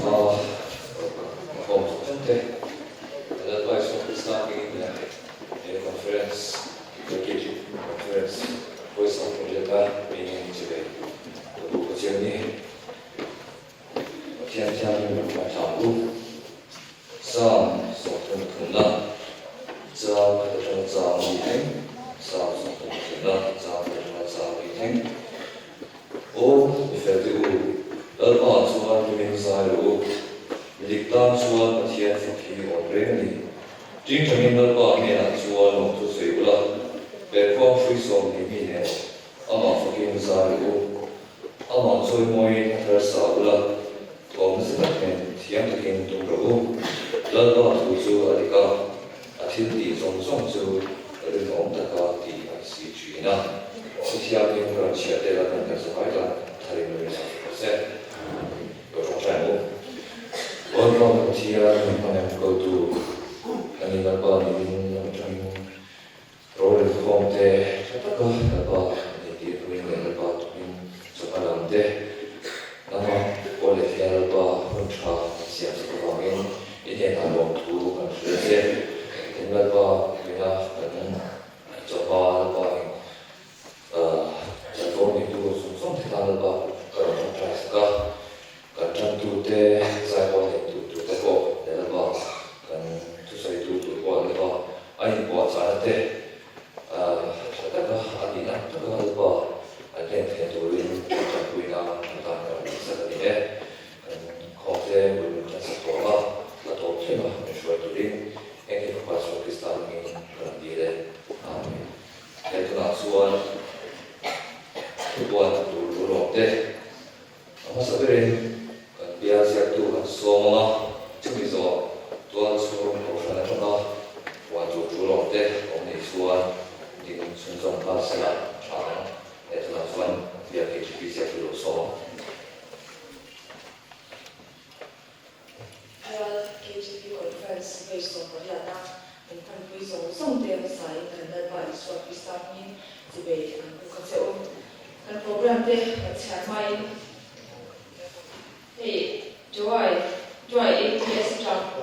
Inkhawm something. That's why I'm starting a conference, Theological conference, voice of Japan, meaning today. The Pathianni, Pathianni, Chawhma, Sam, something Kunda, Sam, meeting, Sam, something Kunda, Sam, meeting. Oh, if I do, Alba, so I'm doing Zaro, Dictan, so I'm here for you already. Jing Changin Alba, me and so on to say, Therefore, free song, the meaning, Ama fucking Zaro, Ama so moi, Rasabula, Thomas Batman, Tiang to Robo, Lalba to Adika, Atildi, Song so, Rinong Taka, the ICG. Sitiakin Gracia de la Casabaita, Tarimina, your channel. One from Tia, and go to Anima Bani in Royal Comte, about the Green and about Sokalante, Nama, Olivia, Huncha, Sias Kavangin, it had a long to and in Laba, Vina, and Java, buying. Going to something about Traska, Kantu de Zai to the book, the about, to say to one about I bought Sanate, Shataka, Adina, to the bar. I think to win, Saturday, and Cote will just go but all came up and try to win any question of this time in Grandide. Let us one. Buat dulu deh. Kamu sebenarnya Bial siap tu semua cuma so tuan suruh orang apa buat dulu deh. Kamu ni suan di sunjung pasal cang. Itu suan Bial KGB siap dulu semua. Bial KGB conference besok berada. Tentang besok something saya kena buat suatu kisahnya sebagai konsep. And program day at Chawhma. Hey, joy ATS jump.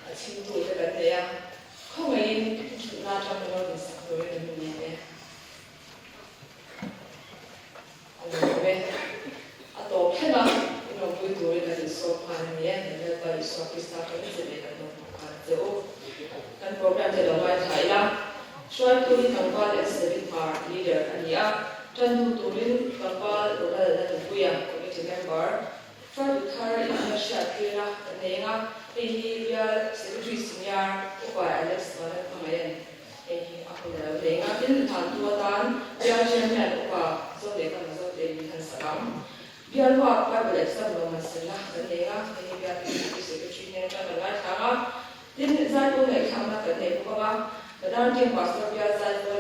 I think to the there. Come in, not jump around this story in the minute. I don't know. I thought, we do it at the soap and then by the soap is starting to make a no. And program day the white Thailand. Try to become one as the big part leader and Trần Thủ Turin, Kapal, the Buya committee member, try to carry in the Shakira, the Nenga, Bial, Secretary Senior, by Alex Madanrting, Nenga, in Tantuatan, Bial Chairman, so they can succumb. Bial walk by Alexa Romasilla, the Nenga, Bial Secretary Nenga, the Light Hama, didn't Zago like Hama, the Nebaba. Madanrting pastor Bial Zago,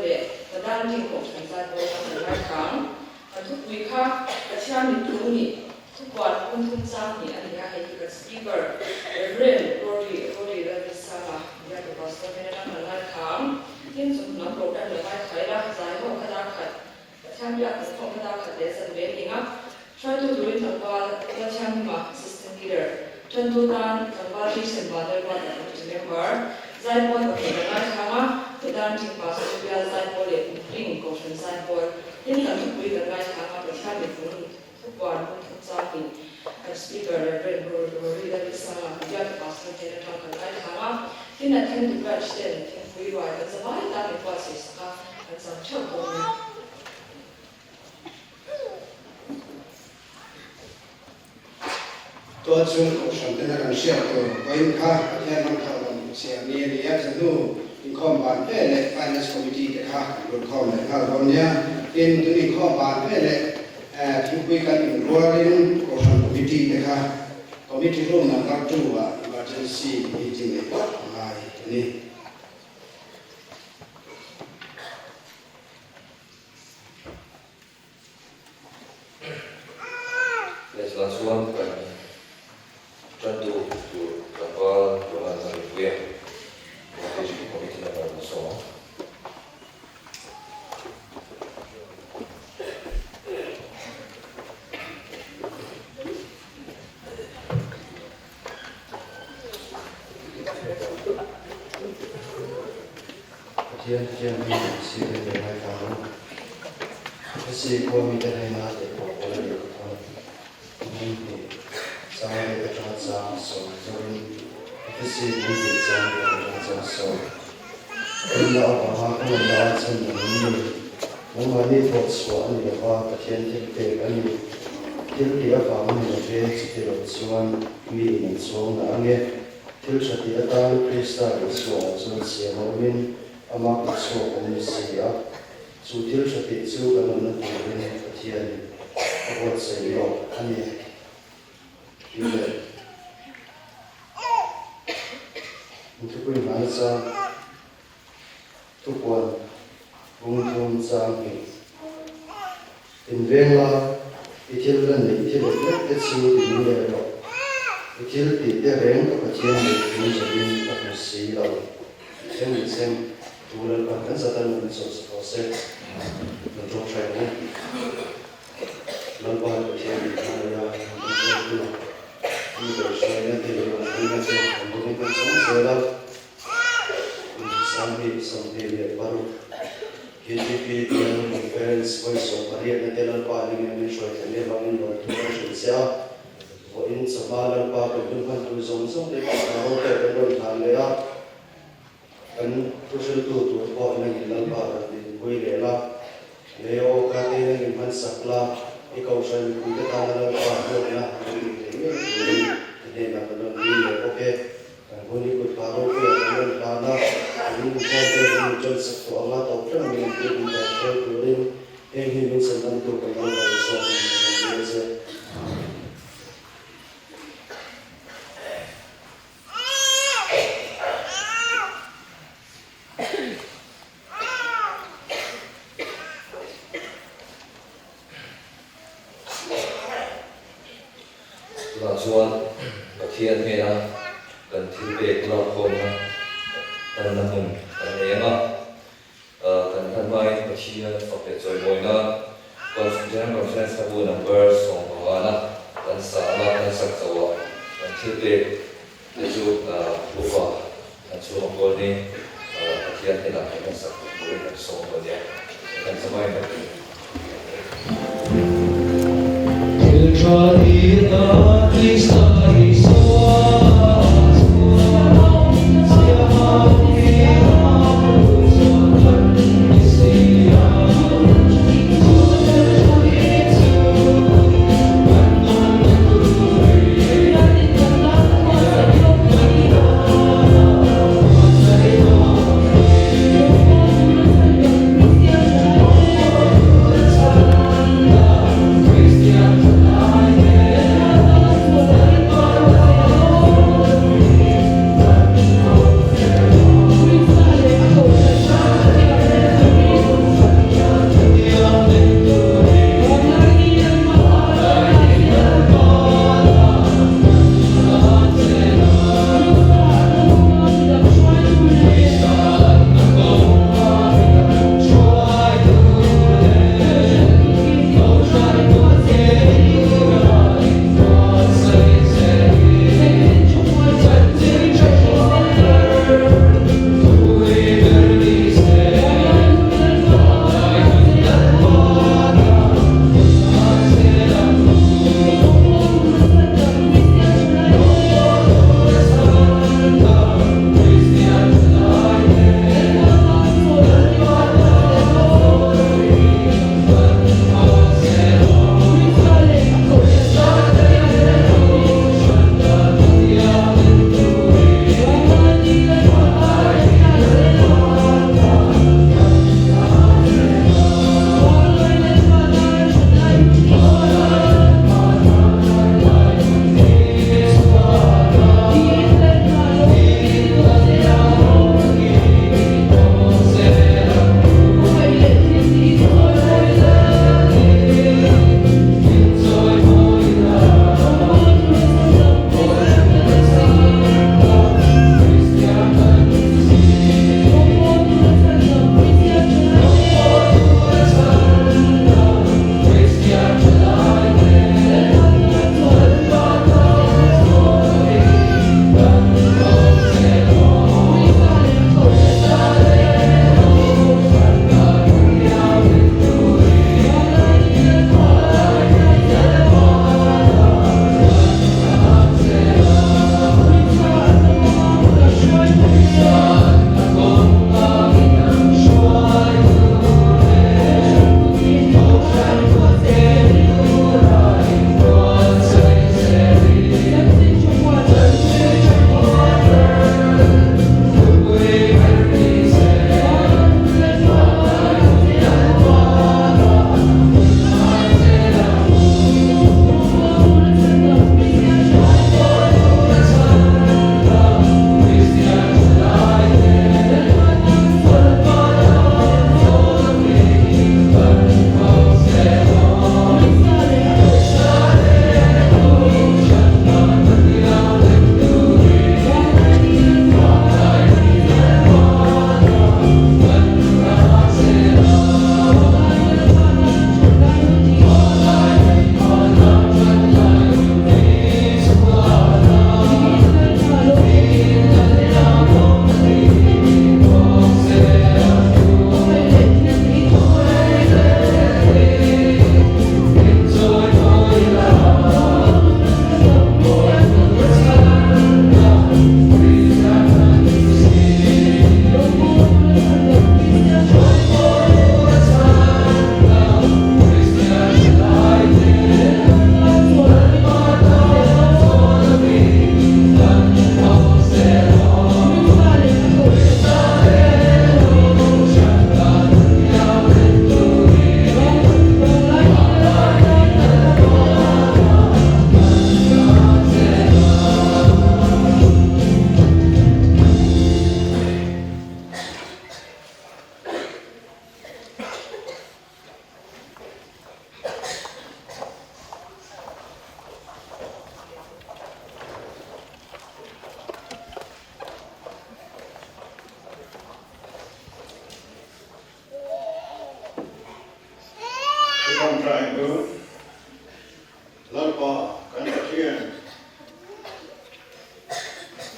Madanrting Coachman Zago, and Inkhawm, and took Wika, Pathianni Tuni, took one Kuntun Sami, and the speaker, Reverend Vawi, the Sala, the pastor and Inkhawm, things of no program, the White Thailand, Zago, Kadakat, Pathianni, the Kadakat, there's a wedding up, try to do it about Chawhma, assistant leader, Tantutan, Kambali, and Madanrting member. Zaipol Inkhawm, Madanrting pastor Bial Zaipol ring caution Zaipol. In the week the Inkhawm, Pathianni Tuni, one Sami, and speaker Reverend Vawi, the Sala, Bial pastor Inkhawm. In attend to grudge then, we write as a white army process and some trouble. Tôi chung sống tên là cần siêu của Inkhawm, Pathianni Inkhawm, siêu nhiều lý do nu Inkhawm ban về lệ finance committee để khác luật Inkhawm lệ khác còn nhá in từ Inkhawm ban về lệ chúng quy cần in rolling caution committee để khác committee room nằm các chủ và emergency meeting để hai này Let's last one. Trần Thủ Kapal, Buya, committee member and so on. Pathianni si vede mai caro si può mettere in arte o la dicono quindi sai che c'è sono si quindi sai che c'è sono quella ha una azione non ma ne posso andare a Pathianni per anni til dia family of faith theological meeting so ange til chati ata Krista so sia momin ama so sia so til chati so kan na tin Pathianni what say yo ani yule untuk kui manasa tukwan bung sang in vela itil lan itil le tsu di le ro itil ti de reng ka Pathianni ni jabin ka si la sen tu la kan sa tan ni so se na jo chai ni lan ba Pathianni na ya ni de shai na de ro ni se ko ni ko se la sam le paru KGP parents voice of Maria Natal Paling and Shoy and Evan Lord to Russia for in Somalia Park of Duman to Zonzo, they are hotel and and social to a partner in Lalpa, the Guilela, Leo Katina in Mansakla, Ecoshan, with the Tanala Park, the name of the okay, and when you could follow and Lana. Just to a lot of family people that help with him means and then to come over the song Chuan Pathianni na kan thil be kula khom na kan na hum kan ema kan han mai Pathianni fakte choi moi na conference tabu number song bawana kan sa la kan sak chawa kan thil be le chu ufa kan chu ko ni Pathianni na kan sak ko kan song ko dia kan samai na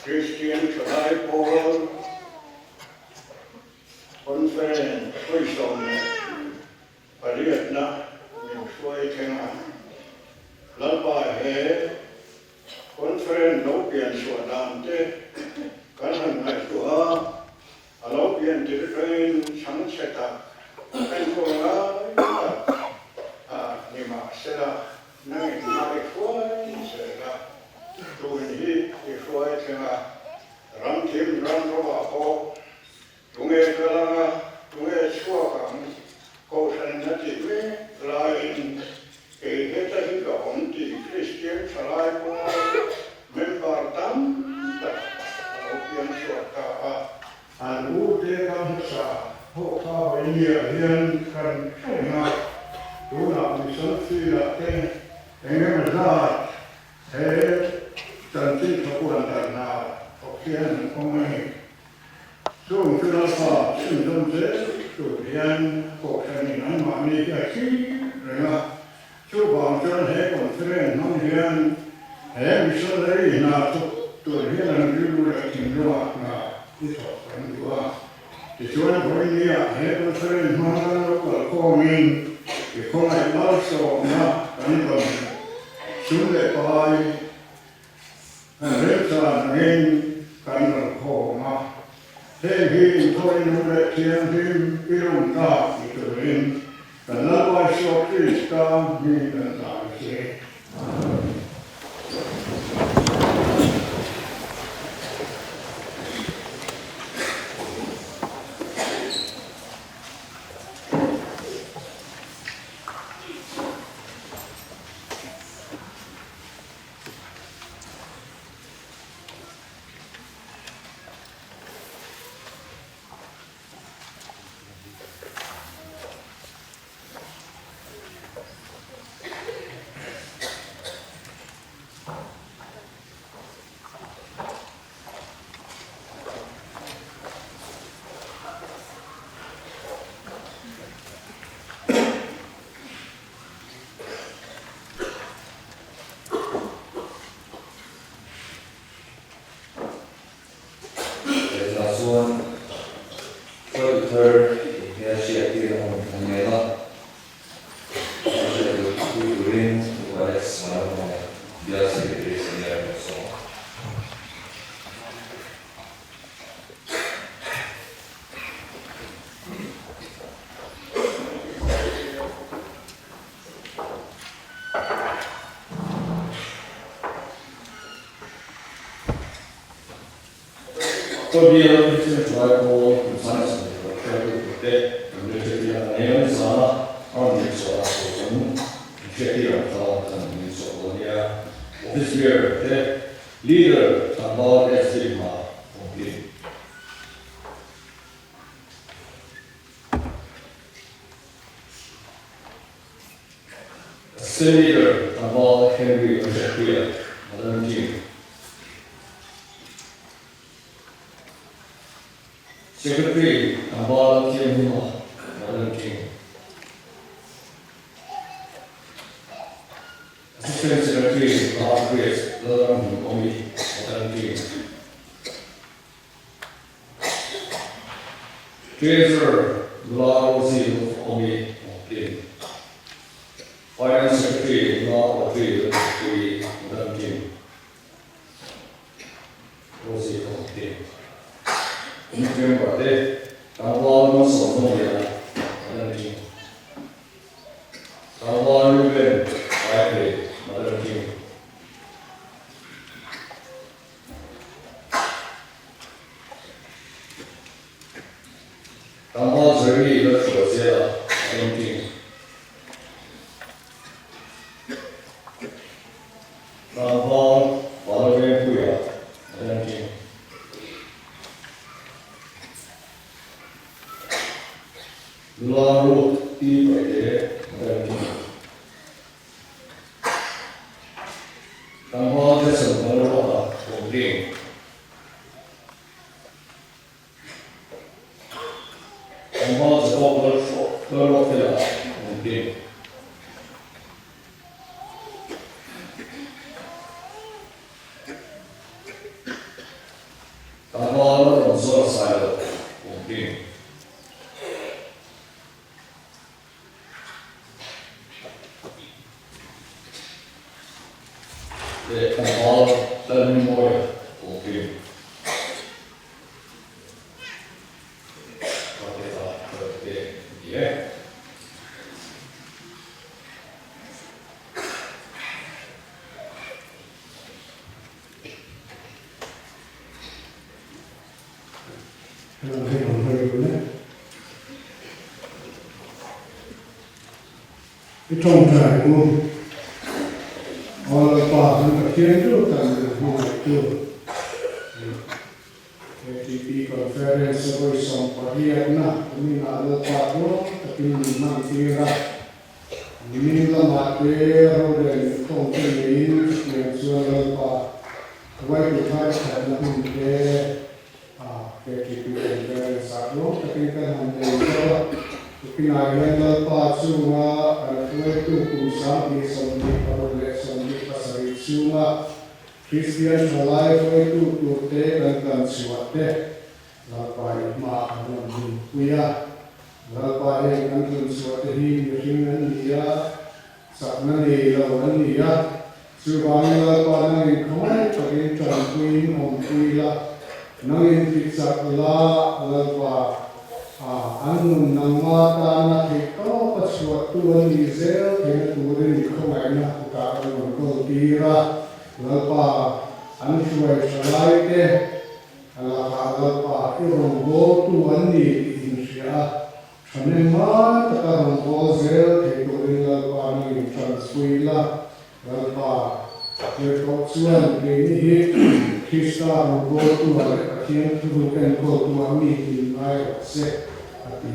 Christian Chawhma Conference 会上呢，把这个呢，你说一听啊，老板嘿，Conference 老变说当的，刚才来说，老变这个常识的，但说你嘛是啦，那你哪里说是啦，注意你说一听啊，让听让说话好。Tunge kalanga, tunge suakang, kausan na tiwe, lain, heta hingga omti, Christian salai po, member tam, opian suaka, ute kang sa, hoka inia hian kan nga, tuna misan sila te, engem zaat, tanti kapuan na, opian omay, Zo'n filosoof, zo'n studien, koksen en maniaki, renga, zo'n zo'n hekon tren, non hien, missionary na to hien dulu kindoa na ito kandua. Ituan poinia hekon tren mana lokal komin, ikona also na kanibam, sunde pai, reta ngin kanal koma. Hei toinen tiedän pilun taakituin. Tällä vaisoo Kristaa niiden taakse. Bial Christian Chawhma Conference kute university neon sana on so initiative ta ni so dia office year leader about estima complete leader about Henry Madanrting Secretary about Chawhma Madanrting Assistant Secretary about Grace Vawi Madanrting Treasurer Vawi Madanrting Finance Secretary Vawi Madanrting Inkhawm berarti kawan masuk dia Madanrting. Kawan juga baik Madanrting. Kawan sendiri berkerja Madanrting. Kawan Vawi punya Madanrting. Lalu tiba dia Madanrting. Kamu ada semua problem. Kamu ada problem problem. Naval Zor Silo, okay. The Naval Learning Memorial, okay. Okay, yeah. Cái trong trại luôn họ là tòa dân tập kiến trước tầng ngoài trường thì conference với song Pathianni mình là lớp tòa đó tapi mình mang tiền ra mình là mặt về rồi đến không thể nhìn nhận xuống lớp tòa quay được hai thằng là mình cái conference đó tapi kan hanya itu Pinagyan pa sunga tuway tukong sa isang di parolesyon di pasarit sunga Christian halay tuway tuturte kantan suwate lalpay maakanan din kuya lalpay kantan suwate hinihingan niya sakna nilawan niya subangin lalpay ng Inkhawm pagintran kuyin om kuila nangin piksakla lalpay anh nằm ta na thì có bất suất tuân đi dễ thì tu đến không ai na cả anh còn đi ra là pa anh xuôi trở lại thế là pa cái rồng gỗ tu anh đi in xia cho nên mà tất cả rồng gỗ dễ thì tu đến là pa này transfer là pa cái câu chuyện cái này khi ta rồng gỗ tu là thiên tu cái câu tu anh đi in ai sẽ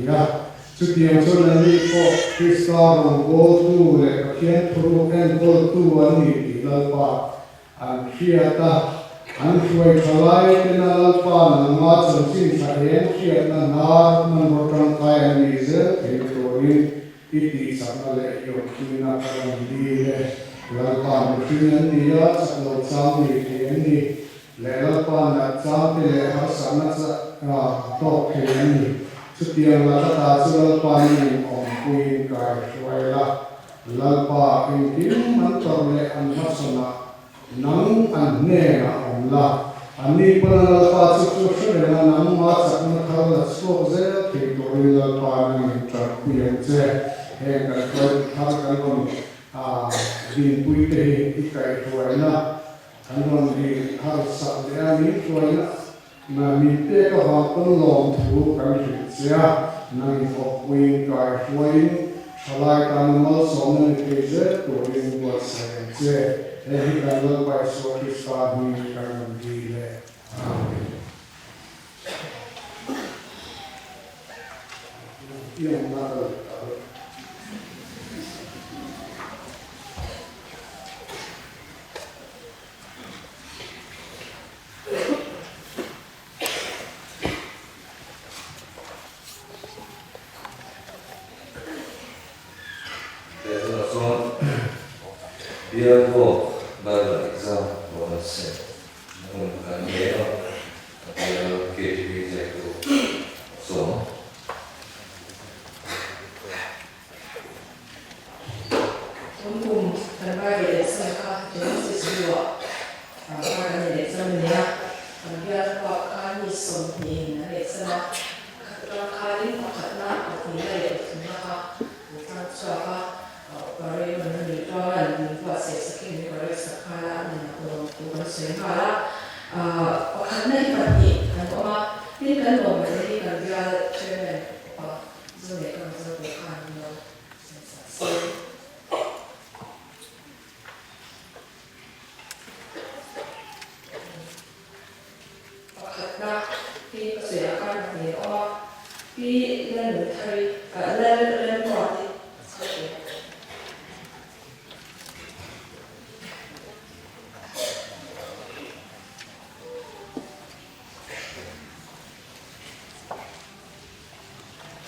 Iya, setiap soal ni ko Kristen go tu le kian puru kan go tu ani lalpa an siata an suai chalai tena lalpa nama semsin sahen siat na man rotang kai ani ze ketori iti sana le yo kina karam di le lalpa mungkin dia saklo sam ni le lalpa na sam le hasana sa to keni setiap lata sulpa ni om kuin kai suaila lalpa ingkim mantor le anhasana nang anne na omla ani pala lalpa susu na nang ma sakna khala so ze ke tori lalpa ni tra kuyang che he ka koi thar kan kon din pui te ikai suaila kanon di har sa de ani suaila mà mình tê có họ có lòng thú cảm nhận ra năng học quyền cải quyền lại càng mở rộng nên thế giới của mình của sáng chế để hiện càng lớn bài số khi ta mình càng đi lên Amen. Yang mana Bial baru exam bonus menggunakan dia atau KTV itu so Untuk terbaik mereka jenis siswa akan examnya biar kami somni exam kali karena nilai mereka bukan suara baru menunjukkan buat sesuatu baru sekarang bukan sekarang karena ini kalau ini kan nomor ini kan biar cewek jadi kan bukan sensasi karena ini kesehatan ini ini len hari len mati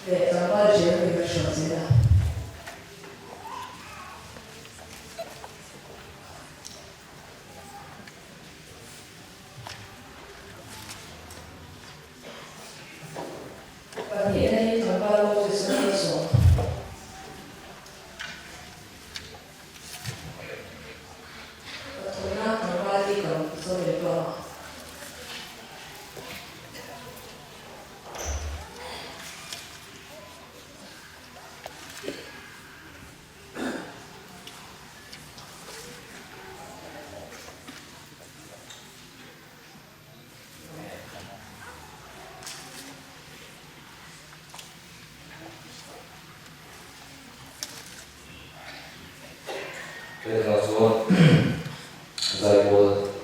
对，咱们直接可以手机的。 소리가 그래서 저 자이고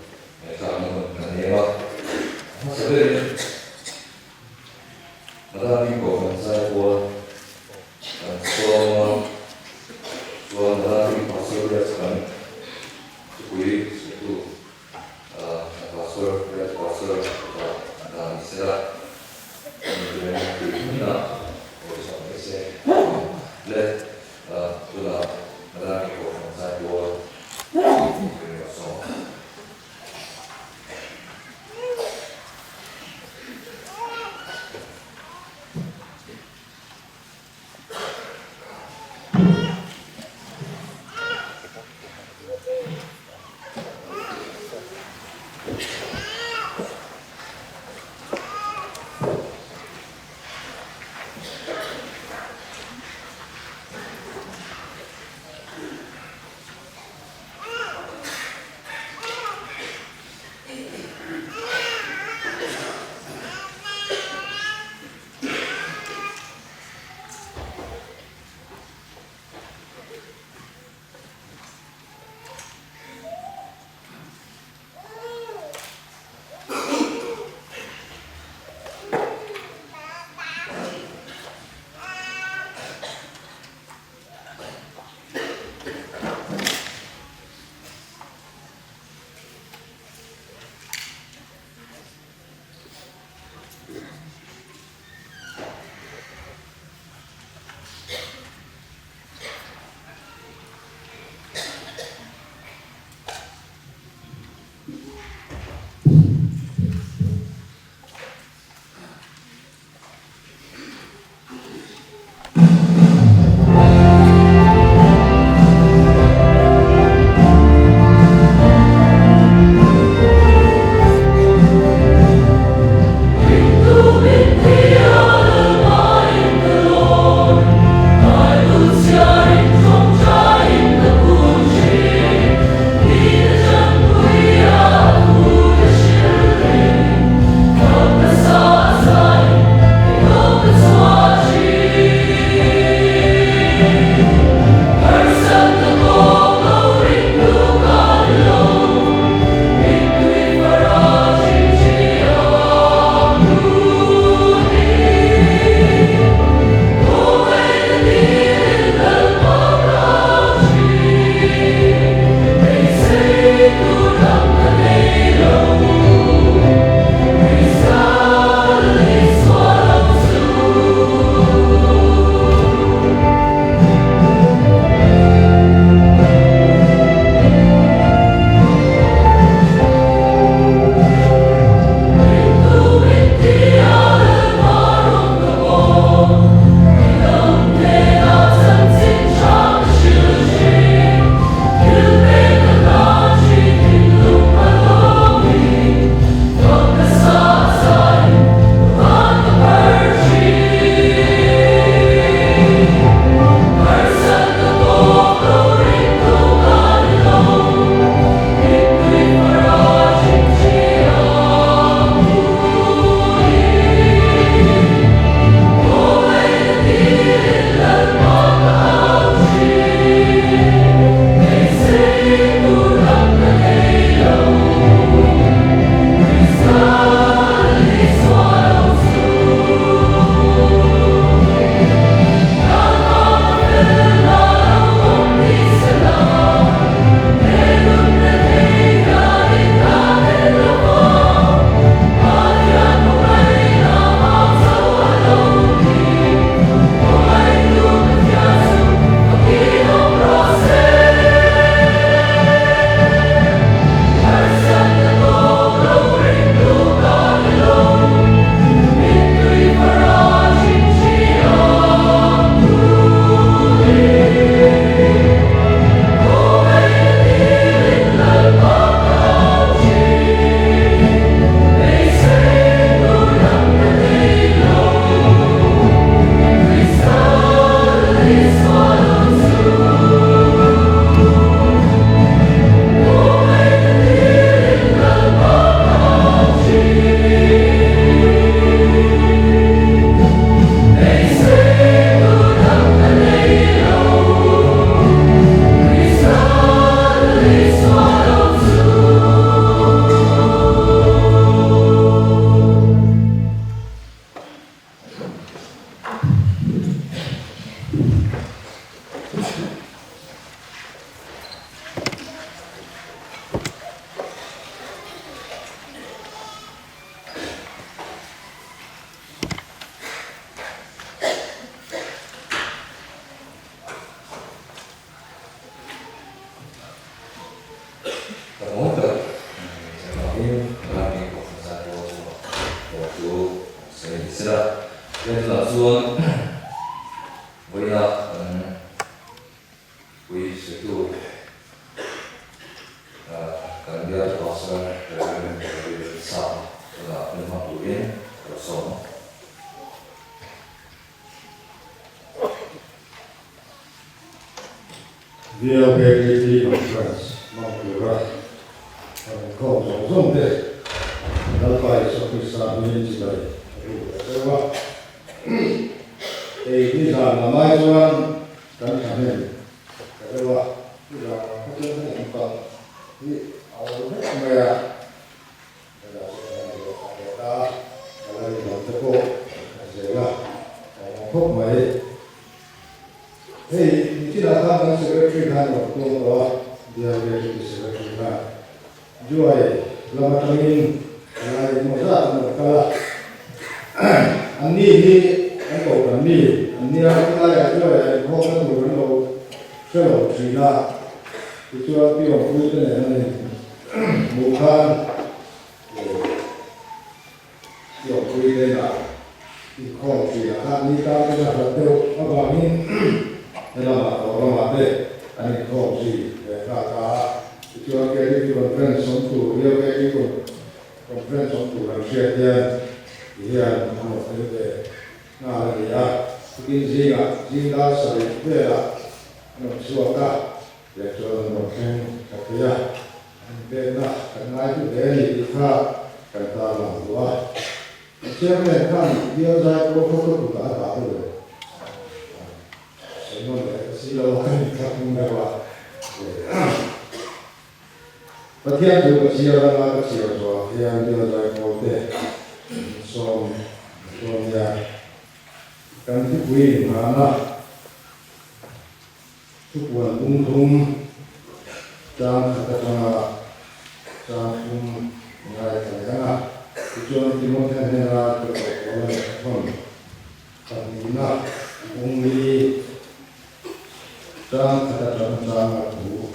자는 내가 사실 Madanrting của gia của cho Madanrting pastor ya sekarang kui itu pastor dan istilah kemudian kita harus sampai se let sudah Madanrting của gia của maraming pagkakas waktu sila dan langsung banyak itu kan dia pasal dari sam adalah 50 kosong. Bial PhD conference Madanrting Inkhawm Chawhma de dalpai sokisa min jibai sewa ini sana mai chuan kan khamen sewa ila khamen engkau ni awal maya ada kalau yang teko sewa kok mai hey kita akan secretary kan waktu dia jadi secretary kan jual lama tangin lagi masa mereka ini engkau kami ini kita lihat jual kau kan bukan kalau Cina itu apa yang punya ini bukan yang punya kau Cina ini kita lihat tu apa ini dalam orang ada ani kau si kata itu akhirnya di conference untuk dia kayak conference untuk rakyat dia mau itu nah dia mungkin jika saya bela suaka ya jualan mungkin katanya bela karena itu dari kita kata bahwa siapa kan dia saya foto juga ada tu sila kita mengawa Pathianni juga sila lagi sila soal yang dia dari kode somnya kan dibuat mana tujuan untung dan kata mengenai karena tujuan dimulai dengan oleh karena ungli dan kata-kata aku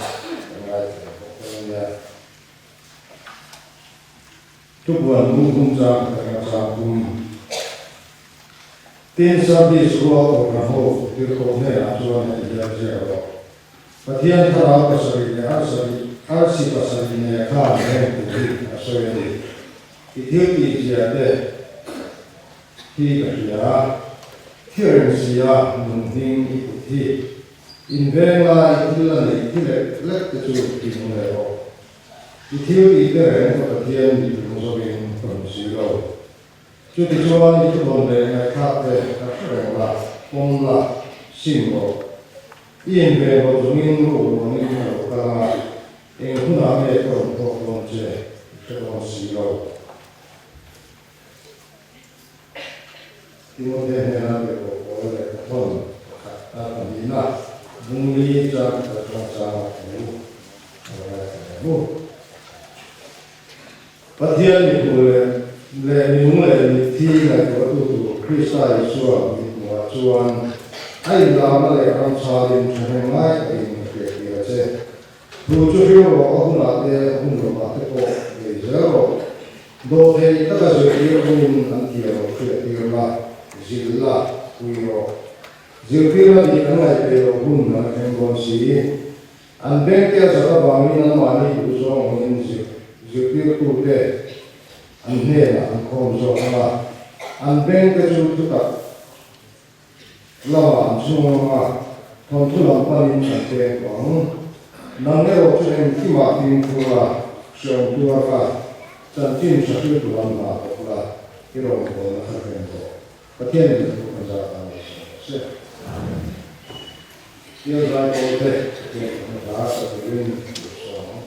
mengenai tujuan untung dan kata-kata tin sabi suruh orang ho dirkohnya asuhan dia jawab Pathianni kalau pasarnya arsi pasarnya kan itu asuhan itu dia dia Theological mungkin ikuti invela itulah lek itu dimulai. Itu yang Pathianni dimusuhin pensilau. Jadi cuman itu boleh kata lah, pemlah simbol. Invela jungin lu kalau yang pernah mereka untuk lonce pensilau. Kemudian yang ada oleh kawan bina bumi dan sama Pathianni boleh mulai tiga waktu Kristus Yesus Tuhan hai lama orang saling mengenai ini kira-kira tujuh orang ada mati kok zero dua kita kasih nanti kira-kira Zilla, Uyo, Zilpira di kanai pero hunna kengonsi, anbengke sa bangina mani uso ngin Zilpira kute, anhela angkom soha, anbengke sutuka, lawa ansunga, tontulang panin sante bang, nangero chen kima tingkula, siang tuaka, santin sa tutulang makakula, kirong ko na kakento. Pathianni itu penjelasan sih. Dia dari kode bahasa sebelum bersama.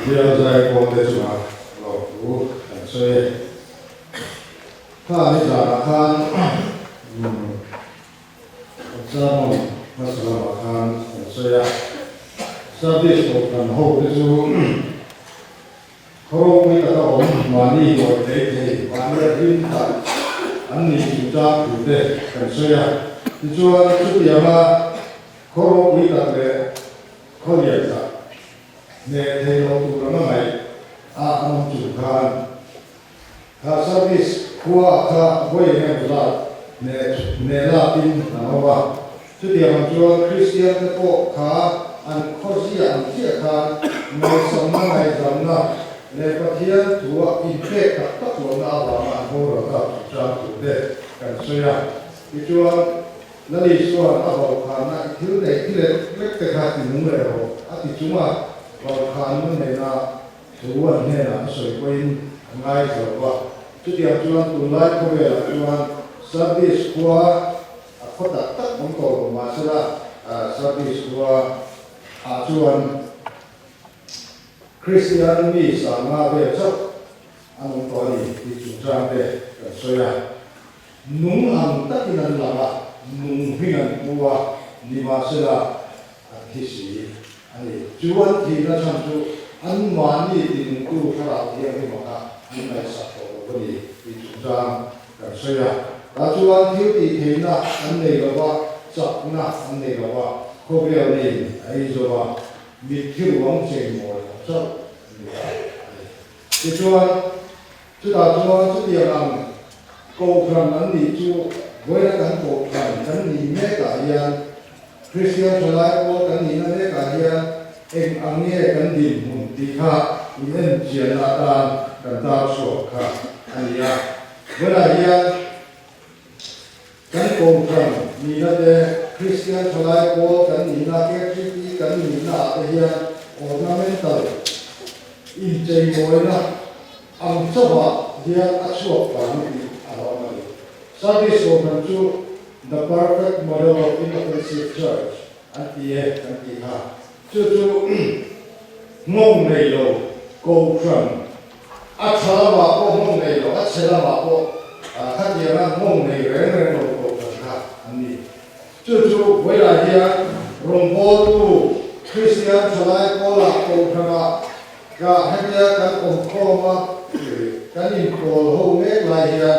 Bial zai ko te chuma lo u kan soe kha ni sa khan Sama masalah makan saya service bukan hou itu kalau kita tahu mani boleh jadi mana pintar ane juga boleh kan saya itu yang kalau kita le kalau ya ne Theological ramai akan juga service kuah boleh berat ne lapin nama tu dia menjual Kristian itu an khosian dia ne sama ngai zamna ne Pathian tua impact tak tua na awam hora tak jatuh deh kan saya itu nali suan awal karena itu lek tekat di numero ati cuma awal karena nena tuan nena sesuai ngai zawa tu dia jual tulai kowe jual service kuah aku tak untuk masalah service kuah acuan Kristian ni sama besok anu kali dijual deh saya nung tak inan lama nung hingan kuah di masalah kisi ani jual tidak sampai anu mani di nunggu kerap dia ni maka anu satu kali dijual saya Acuan hiuti hina anne gawa sakna anne gawa kobial ni ai zowa mithiu wang cheng mo so acuan chuan chu dia ang ko kran anni chu boya kan ko kran kan ni me ka hian Christian chalai ko kan ni na me ka hian eng ange kan din mun ti kha inen chian atan kan ta so kha ania boya hian kan kong kran ni na de Christian chalai ko kan ni na ke tri kan ni na te hian ornamental in chei moi na ang chawa hian achuak pa ni awa ni service ko kan chu the perfect model of inoffensive church at the kan ti ha chu ngong nei lo ko kran achala ko ngong nei lo achala ko他dia na ngong nei reng lo ko ka ani chu we la dia rong bo tu Christian chalai ko la ko ka ka ha dia kan ko ma kan in ko ho me la dia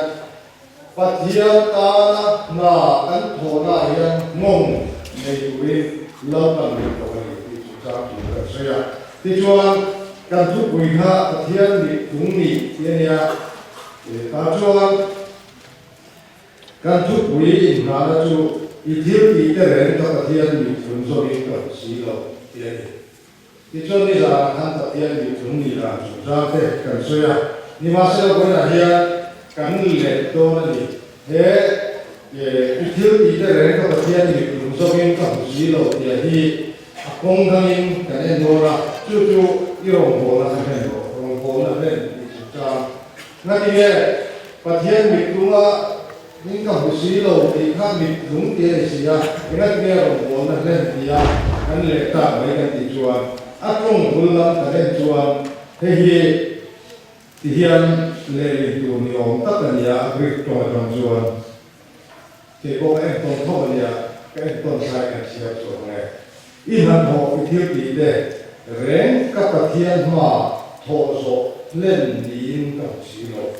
Pathian ta na kan tho na dia ngong nei we lo kan ko ni chu cha chu ka sia ti chuan kan thu pui kha Pathian ni tung ni ya ta chuan kan thu pui na la chu i thil ti te ren ta Pathian ni thun so ni ka si lo ye ti chuan ni la han Pathian ni thun ni la chu cha te kan so ya ni ma se ko na hian kan ni le to na ni he i thil ti te ren ta Pathian ni thun so ni ka si lo ye hi akong dangin kan en no ra chu i rong bo na ka ho rong bo na ren ni chu cha na ni ye Pathian ni tunga những cái hồ sơ lâu thì khác biệt đúng tiền gì à cái này nghe rồi muốn là lên thì à cái lệ tạ mấy cái thị trường áp dụng vốn làm cái thị trường thế thì hiện lệ điều nhiều tất cả nhà việc trong trường thì có em tôn thọ nhà cái em tôn sai cái siêu trường này ít hơn họ cái thiếu gì để rèn các cái thiên hòa thọ số lên đến các sĩ lộc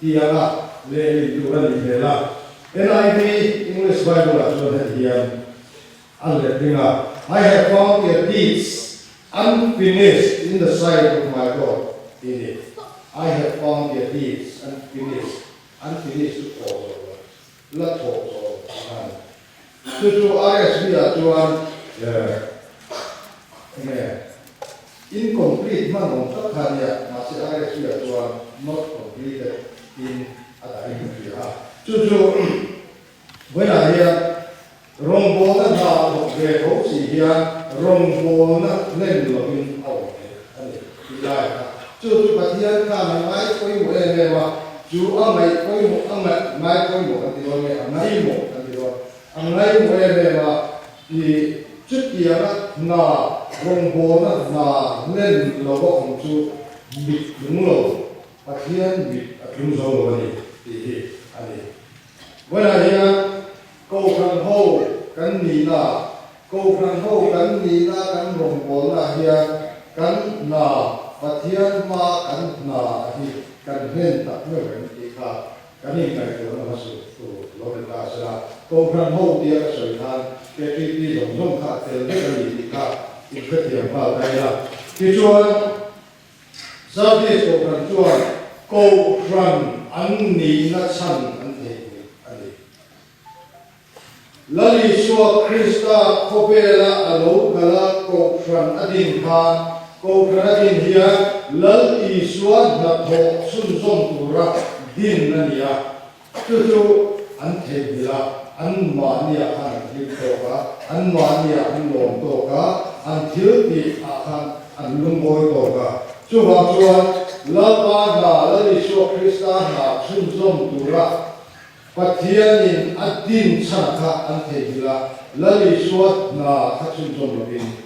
thì à le tu ani hela NIV English Bible as here Alleluia I have found your deeds unfinished in the sight of my God in it I have found your deeds unfinished also let also to ISB atuan incomplete man on takanya masih ISB atuan not completed in ada ini dia. Cucu, bila dia rombo na dah berhubung si dia rombo na lelaki awak ni, dia. Cucu Pathian kami mai koi mulai lewa, cu amai koi mu amai mai koi mu nanti orang amai mu nanti orang amai mulai lewa di cuci anak na rong bo na len lo bo ong chu bit lung lo Pathian bit atlung zo lo ni ti ani wala ya ko kan ho kan ni na ko kan ho kan ni na kan rong bo na ya kan na Pathian ma kan na hi kan hen tak me kan ti kha kan ni kai ko na su tu lo le ta sa ko kan ho ti a soi than ke ti ti long long kha tel ne kan ni ti kha in ka ti pa dai la ti chuan sa ti ko kan chuan ko kan an ni na chan an the ni ani lali suwa Krista khopela alo kala ko kan adin kha ko kan adin hiya lal i suwa na tho sun som tu ra din na niya chu an the ni la an ma ni a khan hi to ka an ma ni a an lom to ka an thil ti a khan an lung boy to ka chu ba chuan la ba na lali suwa Krista na sun som tu ra Pathianin adin chakha an the ni la lali suwa na kha sun som lo in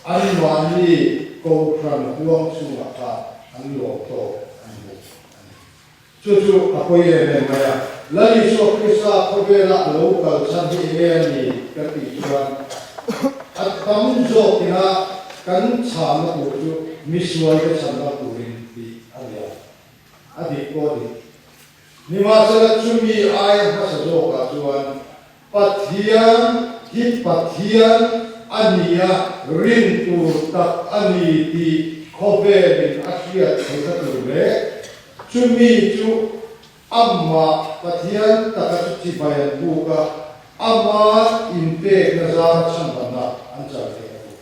an ma ni ko kran huang su ma ka an lo to an bo chu a ko ye ne ma ya lali so Krista ko be la lo ka chan hi ye ni ka ti chuan at tam zo kina kan cha na ko chu miswal ke chan na ku rin ti alia adi ko ni ni ma sa chu mi ai ma sa zo ka chuan Pathian hi Pathian ania rin tu tak ani ti khobe bin asia theta tu le chumi chu amma Pathian taka chi bayan bu ka amma inte na za chan bana an cha te ku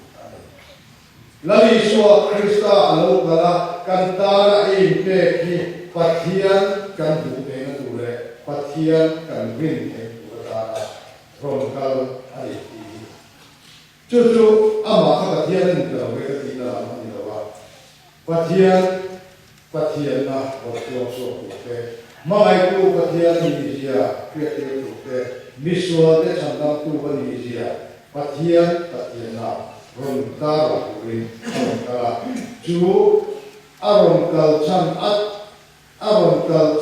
lali so Krista alo kala kantara inte ki Pathian kan bu te na tu le Pathian kan rin te ku ta ron kal ai chu ama kha Pathian ni ta we ka ti na ni la wa Pathian na ko so ku te ma ai ku Pathian ni sia ke te ku te miswa te chanda tu ba ni sia Pathian na ron ta ro ku rin ka chu aron kal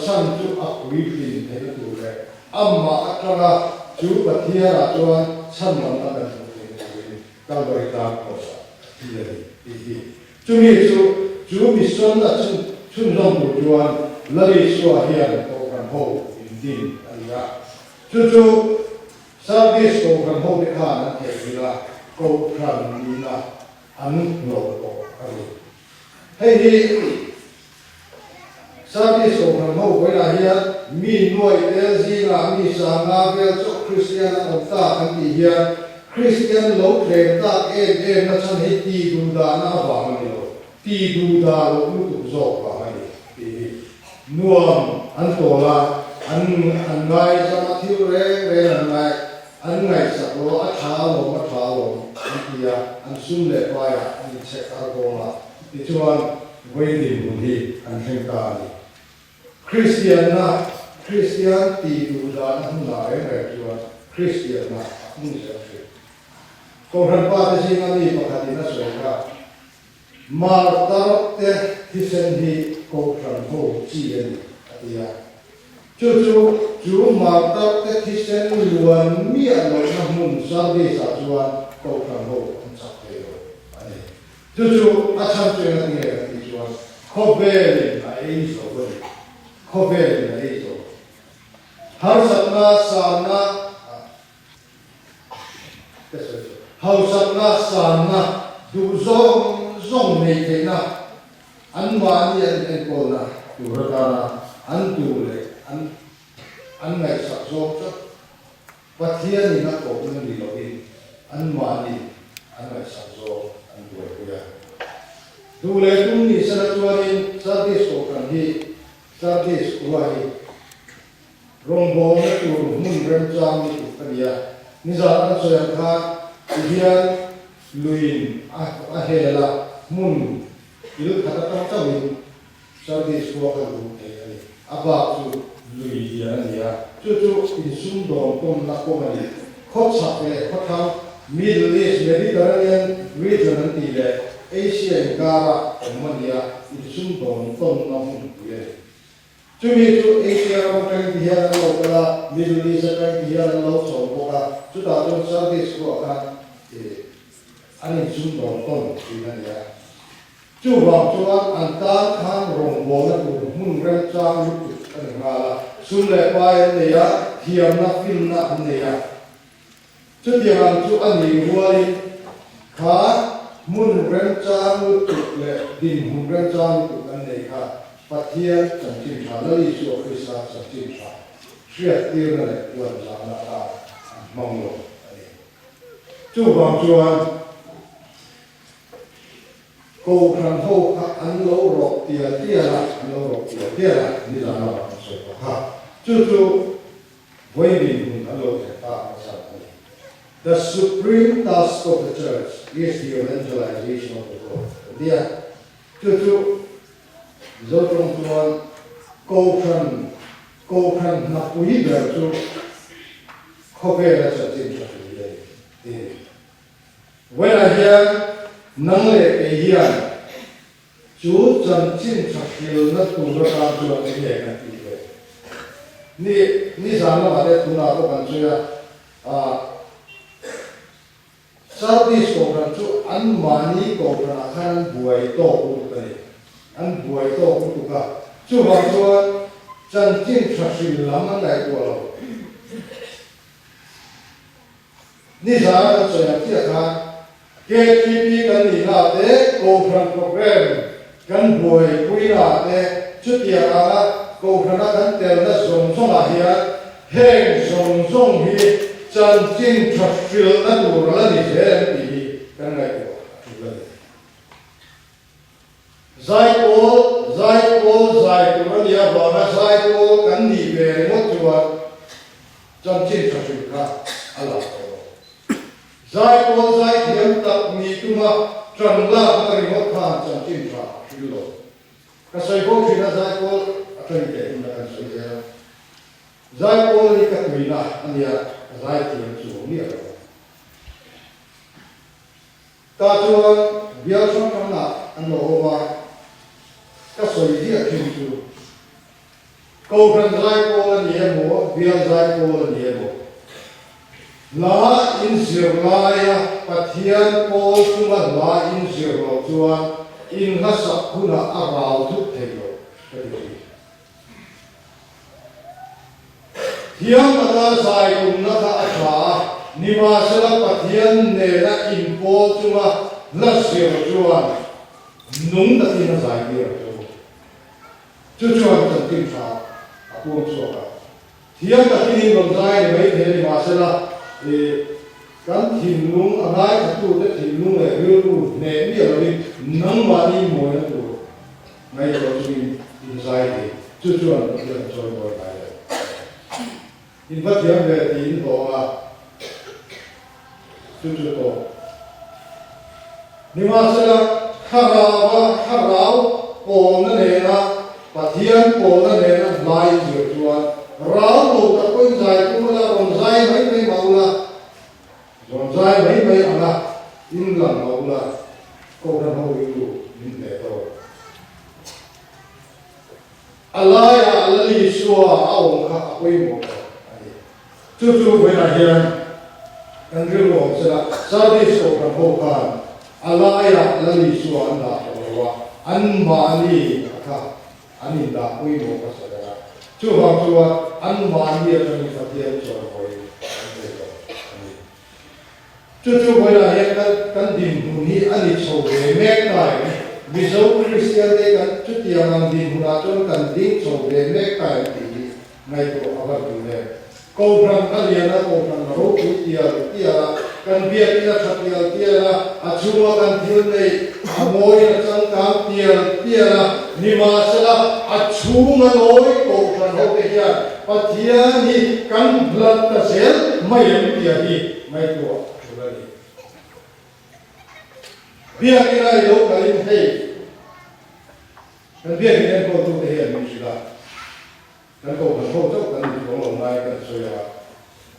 chan chu a ku rin te tu le amma akara chu Pathian a chuan chan man ta ka ka bari ta ko sa ti le ti chu mi son na chun rong bu chuan lali so hian ko kan ho in din ania chu service ko kan ho de kha na te ila ko kan ni na an no ko ari hei service ko kan ho ko la hian mi noi lg la mi sa na vel cho Christian on ta kan ti hian Christian lo kle ta na chan hi ti du da na ba ni lo ti du da lo lu tu zo ba ni ti nuam an to la an ngai sa thiu re an ngai sa lo a tha lo an ti ya an sum le pa ya an che ka go la ti chuan wei ni bu hi an theng ka ni Christian ti du da na na re chuan Christian na mun se ko ran pa te singa ni pakati na soka mar tarok te hisen hi ko ran ho chi en atia chu mar tarok te hisen luan mi alo na mun sa de sa chuan ko ran ho an chak te ro ani chu a chan che na ni ti chuan ko be na ei so ko be na ei so har satna sana hầu sắp na sàn na đủ zong này thế na ăn mà đi ăn cô na đủ ra na ăn đủเลยăn ngày sắp zong chứ Pathian ni na cổ cũng đi lo đi ăn mà đi ăn ngày sắp zong ăn đủ rồi đủเลยcũng đi sa chuanin sa dis ko kan hi sa dis ko hi rong bo na tu mun rem chang ni tu kan ya ni za an so yang kha hian luin a hela mun il khata ta ta win service ko ka lu te ani aba chu lui ya ni ya chu in sum dom tom na ko mani kho cha pe kho tha Middle East Mediterranean region and the Asia and Gara and Mania in Sundon, Tom Nom. To me, to Asia, I'm here and local, Middle East, I'm here and local, to the Southeast Quarter, and in Sundon, Tom, Mania. Chú vọng cho anh ta khang rồng bò nó cũng muốn rèn trang lúc anh ngala xuân lệ bay anh này á thiam na phim na anh này á chú thiam anh chú anh đi mua đi khá muốn rèn trang lúc lệ đình muốn rèn trang lúc anh này khá Pathianni chẳng chịu trả lời ý của Christ chẳng chịu trả suy tiêu này tuần sáng là ta mong muốn chú vọng cho anh cô khăn hô anh lỗ rộp tia là anh lỗ rộp tia là đi là nó bằng sợi ha chú với mình anh lỗ thể ta sao the supreme task of the church is the evangelization of the world dia chú dấu trong tuần cô khăn nạp quý đời chú không về là sẽ chịu cho người when I hear năng lệ cái hiền chú chân chính thực hiện nó tu ra làm cho cái gì cái gì ni sáng nó để tu nào có cần chơi Southeast có cần chú ăn mani có cần ăn buổi to cũng cái ăn buổi to cũng cả chú học cho chân chính thực hiện làm ăn lại củaเราni sáng nó chơi cái gì cả KTP kan ni na te conference program kan boy pui na te chutia ala conference kan tel na song la hian heng song hi chan chin thafil na tur la ni se ti kan ngai ko zai ko ya ba na zai ko kan ni ve mo chuwa chan chin thafil ka ala zai thiam tak mi tuma tran la ka ri mo khan chan tin tha lo ka sai ko thina zai ko atani te in kan sai ya zai ko ni ka tuina ania zai thiam chu ni ro ta chuan Bial song kam na an lo wa ka sai hi a thin chu ko kan zai ko ni mo Bial zai ko ni mo la in zirlaya Pathianni ko chuma la in zirlo chuan in la sakhuna arau thu thelo thiam ata sai kum na tha atha niwasala Pathianni ne la in po chuma la zir chuan nung ta tin sai dia chu chuan ta tin tha aku chu ka thiam ta tin lom sai mai the niwasala kan thìn lung angai tu te thìn lung le riu lu ne mi lo ni nang ma ni mo na tu ngai lo chu in sai ni chu chu an ko cho bo bai in va tiam ve tin ho a chu to ni ma sa la kharao ko na ne na Pathianni ko na ne na lai ju chuan rau lo ta ko zai ku la rom zai mai mau la rom zai mai ana in la mau la ko na ho yu min le to alaya alali suwa awong kha apoi mo chu ve na hian kan ri lo sa service ko kan ho kan alaya alali suwa an la wa an ma ni kha ani da poi mo ka sa da chu ha chuwa an ma ni a ni Pathianni cho hoi chu ve na hian kan din hu ni ani chho ve mek tai Mizo Christian de kan chutia nang din huna chon kan ding chho ve mek tai ti ngai ko awa tu le ko pram aliana ko pram ro ku tia kan bia tia chatia a chuma kan thil nei amoi na chang ka tia ni ma sala a chuma noi ko pram ho ke ya Pathianni kan blood ta sel mai tia hi mai ko chulani bia kira yo kalin hei kan bia kira ko tu te hian mi sila kan ko kan ho chok kan ko lo nai kan so ya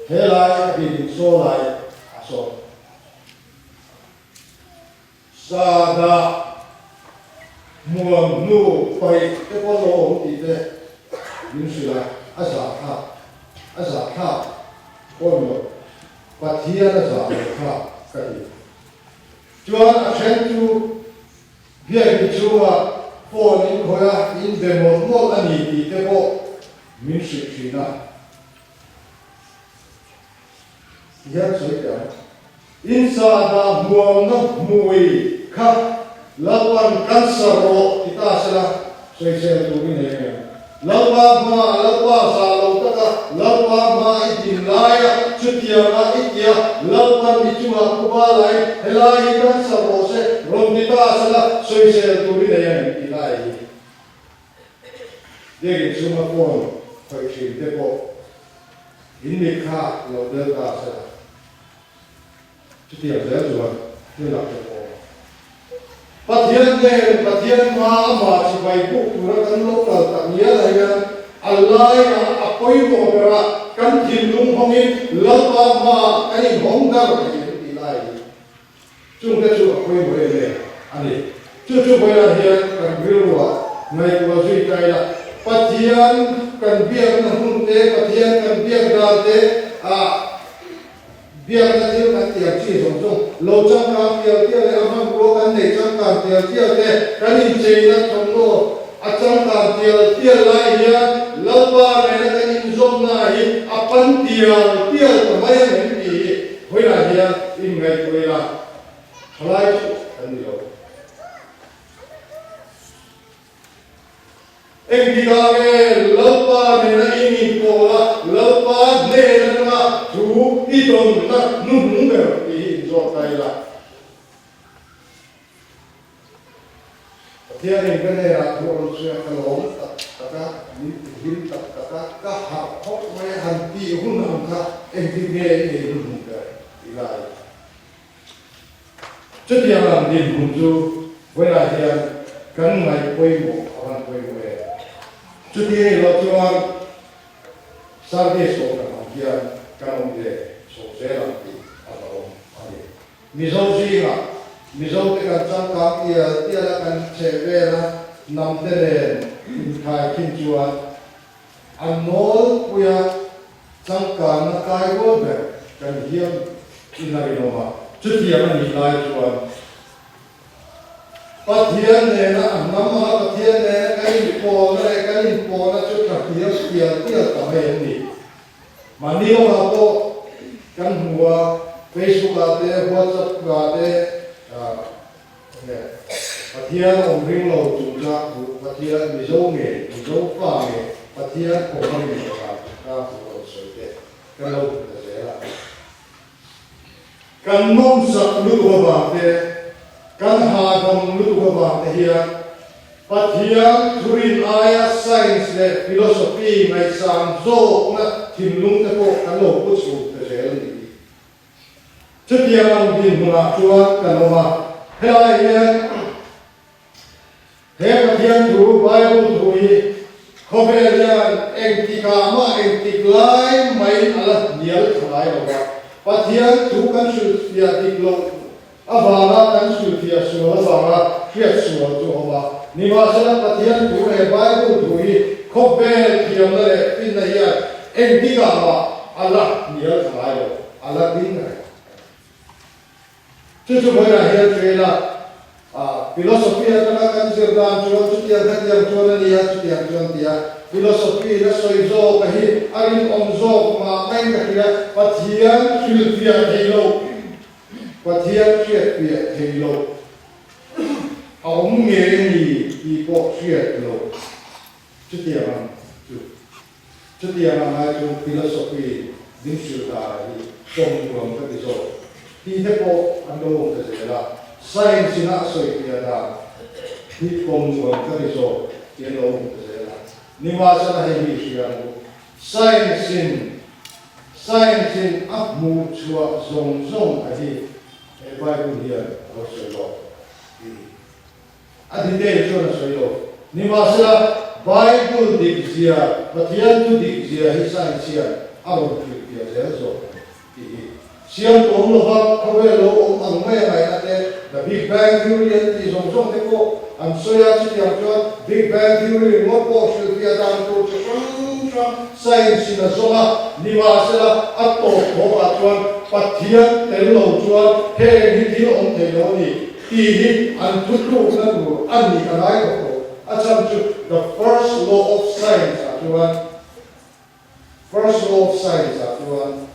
he lai bi so lai a so sada muam nu pai te ko lo ti te min sila asa tha ko Pathianni za kha kai chuan a then chu Bial chuwa phone in khoya in demo mo ani ti te ko min sila ya soi ta insada muam na mui kha lawan kansaro kita sala soi se tu ni ne lawa sa lo ta lawa ma itin laya chutia ma itia lawan ichua kuba lai helai kansaro se romita sala soi se tu ni ne ilai de suma phone khoi chin te ko in ni kha lo de ta sala chutia de zuwa ni la te ko Pathianni ma si bai ku pura kan lo kal ta nia la ya Allah ya apoi mo pera kan thin lung hongin lawa ma ani hong dar ki ilai chung te chu apoi mo le ani chu bai la hian kan rilwa ngai ko zui kai la Pathianni kan biak na hun te Pathianni kan biak dal te biar na dia kan tiap chi song song lo chang ka tiap tiap le amam ro kan nei chang ka tiap tiap le kan in chei na thong lo a chang ka tiap tiap lai ya lawa ne na kan in zom na hi a pan tiap tiap ka mai ne ni hoi la ya in ngai hoi la thlai chu kan ni lo ek digame lawa ne na in ko la lawa ne na thu idon na nu numero i zotai la Pathianni ganera thu se kalong ta lim ta ka ha hok mai han ti hun nam ka entinge ni hun ka ilai chutia lam din hun chu wela hian kan mai poi mo awan poi mo chutia lo chuan sarde so ka hian kanong de so se la ti alo ani mizo zinga mizo te kan chang ka tia la kan che ve la nam te le khai kin chuan anol puya chang ka na kai go be kan hiam inari no ma chutia ani lai chuan Pathianni na annama Pathianni kan in po na chu ka tia ta me ni Manio ako kan huwa Facebook ate WhatsApp ate Pathianni om ring lo tu cha ku Pathianni mizo pa nge Pathianni ko ma ni ka ko so te kan lo ta se la kan nom sa lu ba te kan ha dom lu ba te hiya Pathianni thurin aya science le philosophy mai sam zo na thim lung te ko kan lo pu chu te se ni chutia lam din huna chuan kan lo ma helai hian he Pathianni thu Bible thu hi khobelian engtika ma engtiklai mai ala nial thlai lo ba Pathianni thu kan su fia tiklo avara kan su fia su avara fia su to ba ni ma sala Pathianni thu he Bible thu hi khobel thiam le tin na ya engtika ma ala nial thlai lo ala din na chu bhai ra hian trela philosophy atana kan sirdan chuan chutia khatiam chuan ni ya chutia chuan tia philosophy na soi zo ka hi arin om zo ma kain ka kira Pathianni philosophy theilo Pathianni philosophy theilo aum nge ni i ko philosophy lo chutia ma chu philosophy din shu ta hi kom kom ka ti zo ti te ko ando ka se la science na soi pia da hi kom kom ka ti zo ti lo ka se la ni ma sa na hi sia mo science in amu chua zong a hi e bai ku dia lo se lo a di de cho na soi lo ni ma sa Bible dik zia Pathianni dik zia hi science ya a lo pia zo siam tuam lo ha khawe lo ang mai mai na te the big bang theory is song te ko am soya chi tiang chuan big bang theory mo po shil pia dan to chang science in a soma niwa sela atto ho a chuan pathian tel lo chuan he ni thil om the lo ni ti hi an thu tu na du an ni ka nai ko acham chu the first law of science a chuan first law of science a chuan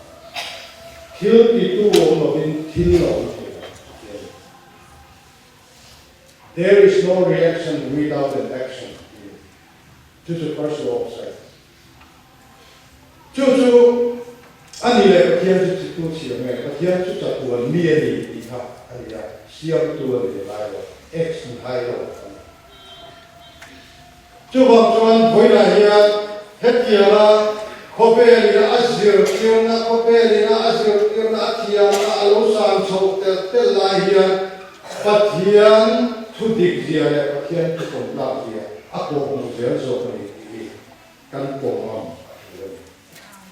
thil ti tu om lo bin thil lo there is no reaction without an action. This is the first law of science. Chu ani le pathian chu tu chiang ngai pathian chu cha tu mi ani ti kha ani ya siam tu le lai lo x ni hai lo chu ba chuan boina hian hetiala khope li na azir chiang na khope li na azir chiang na thia na alo san chho te lai hian pathian thu dik zia le pathian thu kom la zia a ko mo zel zo ni kan ko ma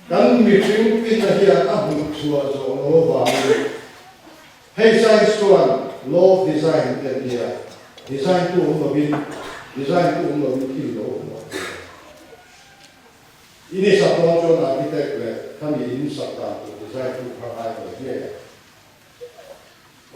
kan mi chung pin na hian a hu chua zo no wa hey science chuan law of design te dia design tu mo bin ki lo ini sa pon chuan architect le kami in sa ta design tu kha hai ko dia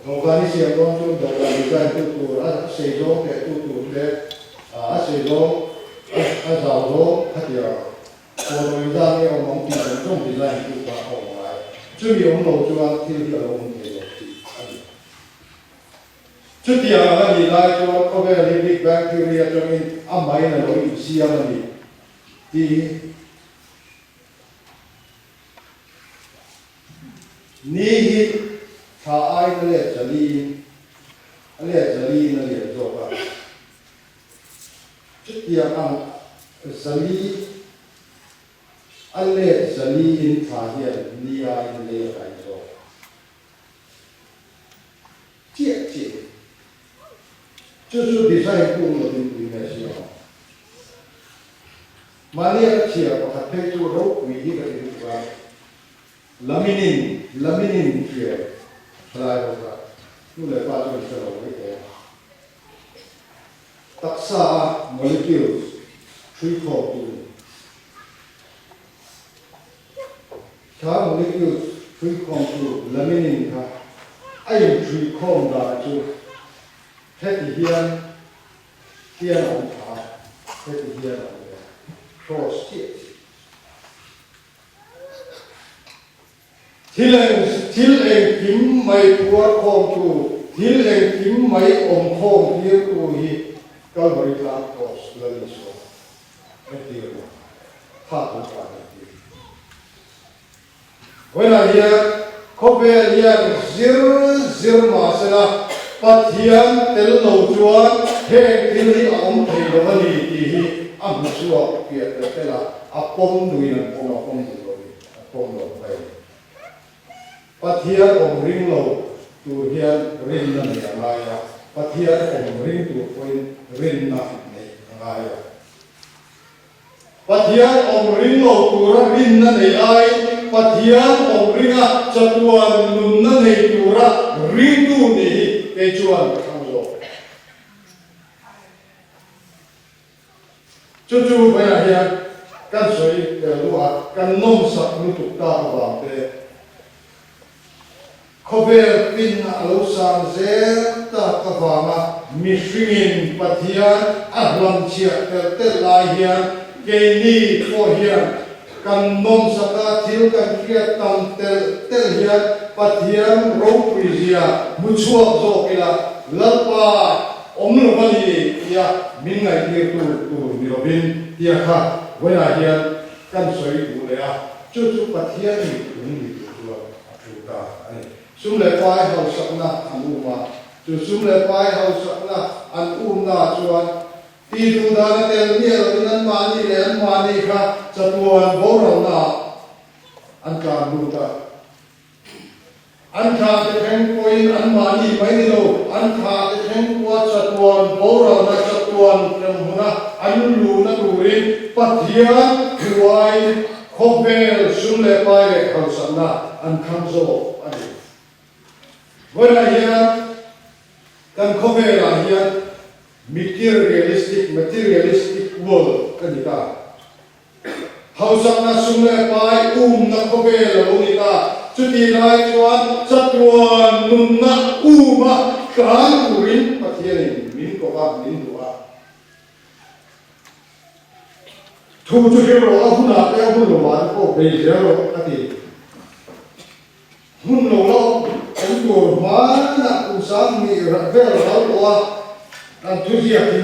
Nogani siya kong tu nogani kan tu a sejong ke tu le a sejong a zao hatia ko no ida ne o mong ti jong design tu ba ho mai chu mi ong lo chuan ti lo ong ke lo ti chu ti a ni lai chuan ko ve li big bang theory a chong in a mai na lo i sia na ni ti ni hi tha ai na le jali na le zo ba chutia ang jali ale jali in tha hian ni ai na le ai zo chia chu design ku mo din me sia mania chia ko ha pe chu ro wi hi ka ti ba laminin chia Lai hoga, nu le pa chu se lo we ke. Taksa molecules, three core tu. Tha molecules, three core tu, laminin ka. Ai three core da chu. Theti hian on tha, theti hian on cross tiet. Thil eng kim mai puar khom tu thil eng kim mai om khom thil tu hi Calvary Clark Cross la li so eti ro pha tu pa ni wena hian khobe hian zir ma sela pathian tel lo chuan he thil hi om thei lo ani ti hi a mu chuak pia te la a pom nui na pom lo pom lo bai Pathian om ring lo tu hian rin na ni angaya pathian om ring tu point rin na ni angaya pathian om ring lo tu ra rin na nei ai pathian om ringa chatuan nun na nei tu ra ring tu ni ke chuan kham zo chu ba hian kan soi lu a kan nom sak nu tu ta ba te Khober pin alo sang zel ta kawama mishringin pathian ahlam chia te lai hian ke ni ko hian kan nom saka thil kan kriat tam tel hian pathian ro prizia muchuak zo kila lalpa omnu bani ya mingai ti tu mirobin tia kha wena hian kan soi du le a chu pathian ni tu ta ani sumle pai hau sakna anuma chu sumle pai hau sakna an umna chuan ti tu da tel miel nan mani le an mani kha chatuan borona an ka lu ta an kha te theng point an mani mai ni lo an kha te theng kwa chatuan borona chatuan premhuna an lu na turin pathian huai khobel sumle pai le hau sakna an khamzo ani Với lại hiện căn không về là hiện materialistic world cái gì ta hậu sang na sung le pai na không về là gì ta chút đi lại chuan chất chuan nun na mà cán curin Pathianni min có ba min đua thu chút hiểu rồi hun là cái hun rồi bạn có bây giờ rồi cái gì hun rồi anh cô mà na usang ni về rồi đó anh thu gì vậy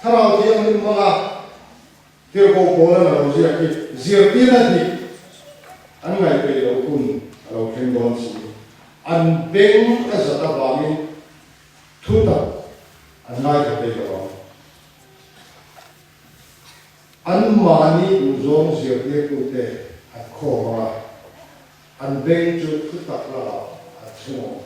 thao thì anh mà theo cô là đâu gì vậy giờ tiền là gì anh ngày về đâu cũng đâu khen ngon gì anh bên cái gì đó vào mình thu tập anh ngày về đâu anh mà đi uống giờ tiền cụ thể anh khó mà anh bên chút thu tập là anh chung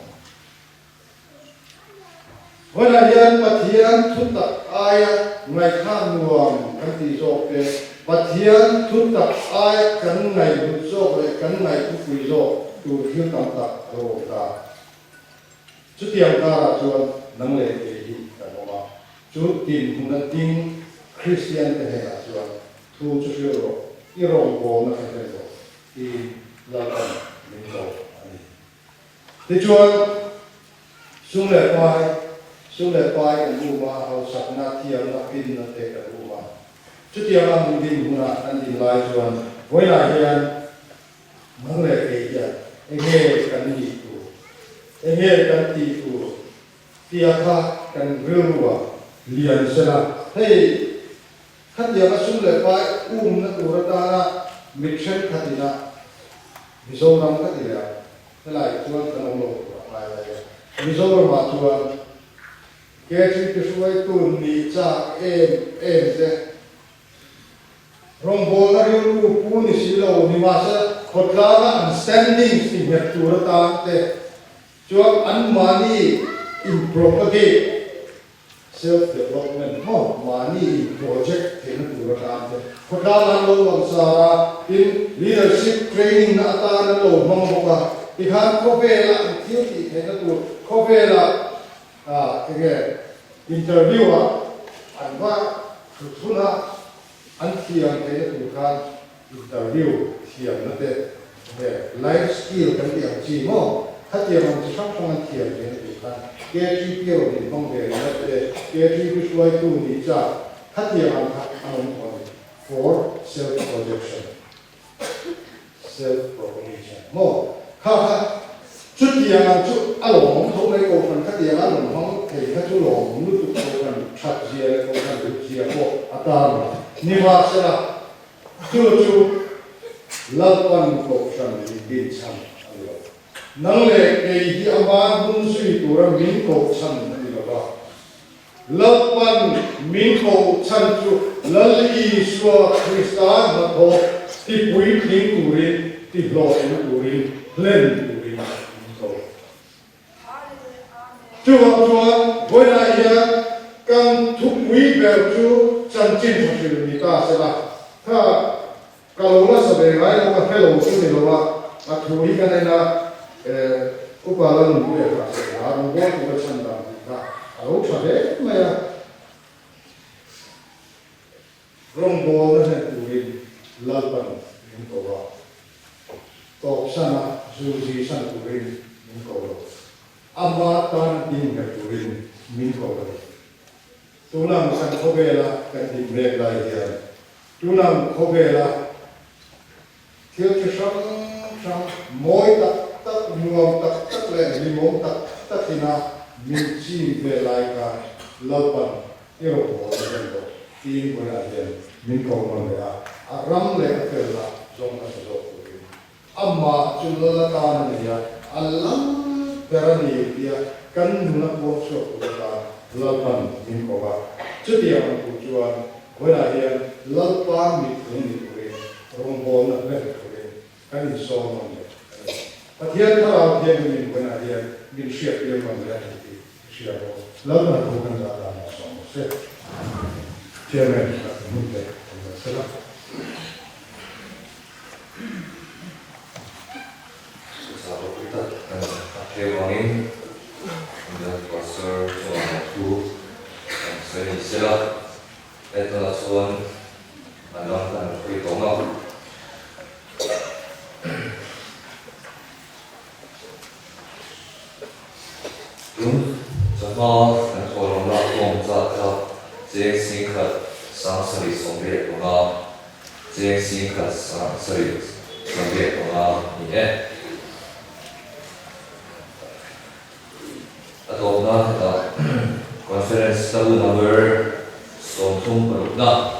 với lại anh Pathian thu tập ai ngày khác nguồn cái gì rồi cái Pathian thu tập ai cái ngày bút rồi cái ngày thu quỷ rồi tu hiếu tâm tập rồi ta chút tiền ta là chuan năng lệ cái gì cái đó chút tiền cũng là tiền Christian cái này là chuan thu chút hiếu rồi cái rong bò nó cái rồi thì là cái mình rồi thì chuan sung lệ cái bu mà hậu sắc na thiam na pin na te cái bu mà chút tiền là mình đi mua là anh đi lại chuan với lại hiện năng lệ cái gì anh nghe cái gì tu tia kha cái rưu liền sẽ là hey khát giờ mà sung lệ phải na tu ra ta na mission khát đi na mission nam khát đi là thế lại chuan cái nông lộ lại mission mà chuan cái chuyện cái tu ni cha em thế rong bol na riu pu ni silo ni ma sa khotla na understanding si net tu ra ta te chuan an mani in propagate self development mani project the na tu ra ta te khotla na lo wang sa in leadership training na ta na lo mong ka ti khan ko ve la thiu ti the na tu ko ve la cái interview an wa thuna anh thiam cái là tụi con interview thiam nó để life skill cái điểm gì mà hát thiam mình chỉ sống trong anh thiam cái là tụi con cái chi tiêu thì không về nó để cái chi cái suy tu thì cha hát thiam anh for self propagation mà ha chút thiam anh chút along không lấy cổ phần hát thiam along không thì hát chút lòng lúc tụi con chặt gì là cổ phần được gì mà ta niwa sera chu lapan ko san bin san alo nang le ke hi ama bun sui tu ra min ko san alo ba lapan min ko san chu lal i swa kristan ma ko ti pui king tu ri ti lo tu ri len tu ri ko chu voi la ya kan thuk wi bel chu chân chính của sự người ta sẽ làถ้า kalau là sẽ về lại là hello chú này là mà chú ý cái này là upalan của người ta sẽ là một cái của chân đạo ta ở chỗ đấy mà rong bò nó sẽ chú ý lal pan những câu đó top sana dù gì san chú ý những câu đó amma tan tin cái chú ý những câu đó tu nam sang khô về là cái gì về lại hiện tu nam khô về là thiếu cho sống mỗi tắc nguồn tắc lên đi mông tắc thì nào mình chỉ về lại cái lâu bận yêu của mình rồi tin của đại diện mình cầu mong về ram lên cái là trong cái số của mình amma chúng ta ta này Allah berani dia kan nuna bosok của ta lapan min ko ba chu dia ang ku chuan với lại hiện lapa mi thung ni ku rong bol na le ku kan in so man le Pathian thao thiên min với lại hiện min shia pia man le ti shia ro la na ko kan da da so se thiên men ka mun le se la sa ro kita Pathian Madanrting kui tonga. Chawhma kan tholong la kong za jeng sing khat sang sari som le tonga jeng sing khat sang sari som le tonga ni e. Atop na conference tabu number som thum paruk na